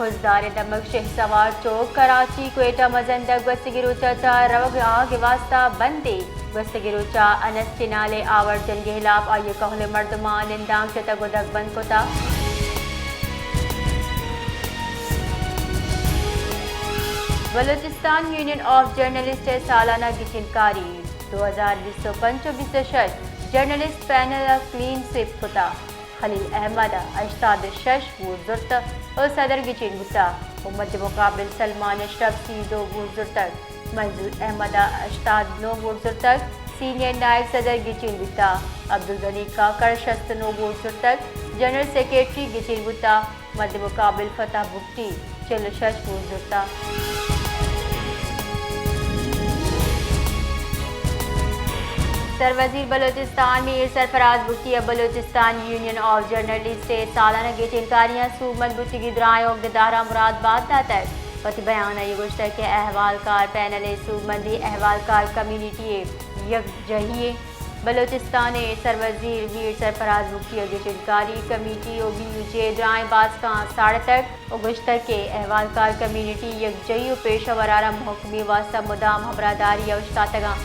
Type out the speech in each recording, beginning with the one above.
خوزدار دمک شہ سوار چوک کراچی کوئٹہ مزندک گستگی روچا چا روگاں کے واسطہ بندے گستگی روچا انس چنالے آور جنگ خلاف آئیے کہل مردمان نندانگ چتا گدک بند کتا بلوچستان یونین آف جرنلسٹ سالانہ گچنکاری 2025-26 جرنلسٹ پینل کلین سویپ کتا خلیل احمد 86 وزرت اور صدر گچن بتا امت مقابل سلمان اشرف 2 وزرتک منظور احمد 89 وزرتک سینئر نائب صدر گچن بتا عبدالغنی کاکر 69 وزرتک جنرل سیکریٹری گچن بتا مد مقابل فتح بکٹی 46 وزرتا سروزیر Balochistan Mir Sarfraz Bugti Balochistan union of journalist سے سالانہ گچنکاریاں سومن بچگی درائیں اقتدارہ مراد باد داتا وتی بیان یہ گوشت کہ احوال کار پینل سومندی احوال کار کمیونٹی یک جہیے بلوچستان سروزیر میر سرفراز بکٹی گچنکاری کمیٹی او بی یو جے درائیں باز کا ساڑھ تک گوشت کہ احوال کار کمیونٹی یک جہیو پیشہ ورارہ محکمی واسطہ مدام ہمراہداری اوشتاتگاں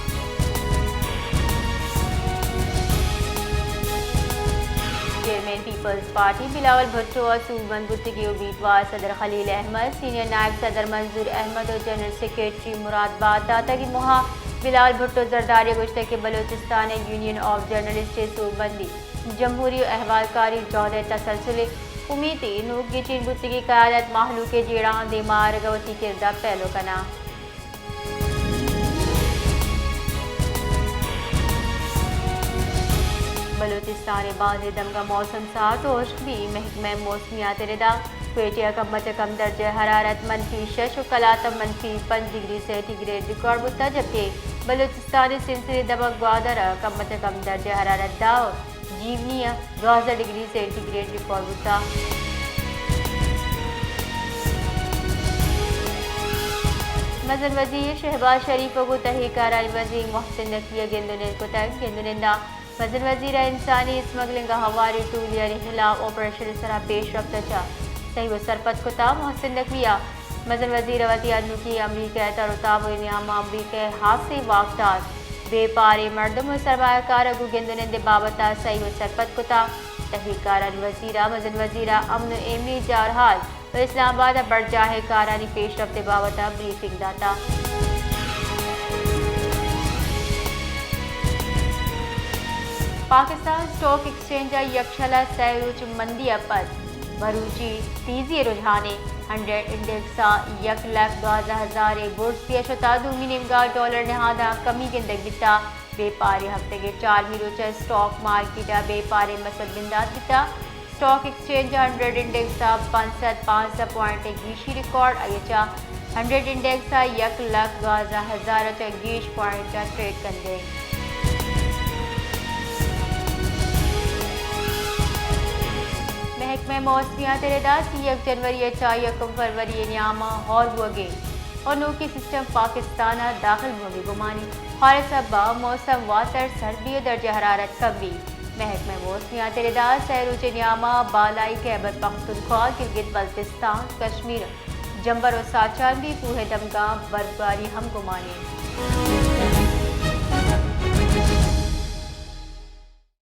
چیئرمین پیپلز پارٹی بلاول بھٹو اور سومن بتگی امیدوار صدر خلیل احمد سینئر نائب صدر منظور احمد اور جنرل سیکریٹری مراد باد داتا کی مہا بلاول بھٹو زرداری گوشت کے بلوچستان یونین آف جرنلسٹ سوبندی جمہوری احوال کاری جوہر تسلسل امیدی نوک گچین بتگی قیادت محلوق جیڑان دیمار گوتی کردہ پہلو کنا بلوچستان بعض دم کا موسم سات خشک بھی محکمہ موسمیات ردا کوئٹہ کم کم درجہ حرارت -6 و کلاتم -5 ڈگری سینٹی گریڈ ریکارڈ ہوتا جبکہ بلوچستان سلسلے دمک گوادر کم درجہ حرارت داؤ جیونیا 12 ڈگری سینٹی گریڈ ریکارڈ ہوتا مزن وزیر شہباز شریف کو تحقیقار وزیر محسن نقوی گندنندہ مزن وزیر انسانی اسمگلنگ ہواری ٹولیہ خلاف آپریشن سرا پیش رفت چا صحیح و سرپت کتا محسن نقویہ مزن وزیر وتی کی امریکہ ترتاب نیام امریکہ حادثے واقعات بے پارے مردم و سرمایہ کار کو گندنند بابتا صحیح و سرپت کتا تحقیقار وزیرہ مزن وزیرہ امن و ایمنی جارحال و اسلام آباد برجاہ کارانی پیش رفت بابتا بریفنگ داتا پاکستان سٹاک ایکسچینج یکشلا سیروچ مندی پس بروچی تیزی رجحانے 100 انڈیکس 1,12,000 بورڈز کی اشتا دومی نمگاہ ڈالر نہادہ کمی گندگ بتا بے پارے ہفتے کے 4 روچہ سٹاک مارکیٹ بے پارے مسد بندات بتا سٹاک ایکسچینج 100 انڈیکس 65 پوائنٹ گیشی ریکارڈ ایچا 100 انڈیکس 1,12,000 گیش پوائنٹ ٹریڈ کندے محکمہ موسمیات ردا 1 جنوری 1 فروری نیاما اور ہوگے اور نوکی سسٹم پاکستان داخل ہوگی گمانی اور سبا موسم واتر سردی و درجہ حرارت کمی محکمہ موسمیات ردا سیروچ نیاما بالائی خیبر پختونخوا گلگت بلتستان کشمیر جمبر و ساچان بھی پوہے دمگاہ برفباری ہم گمانی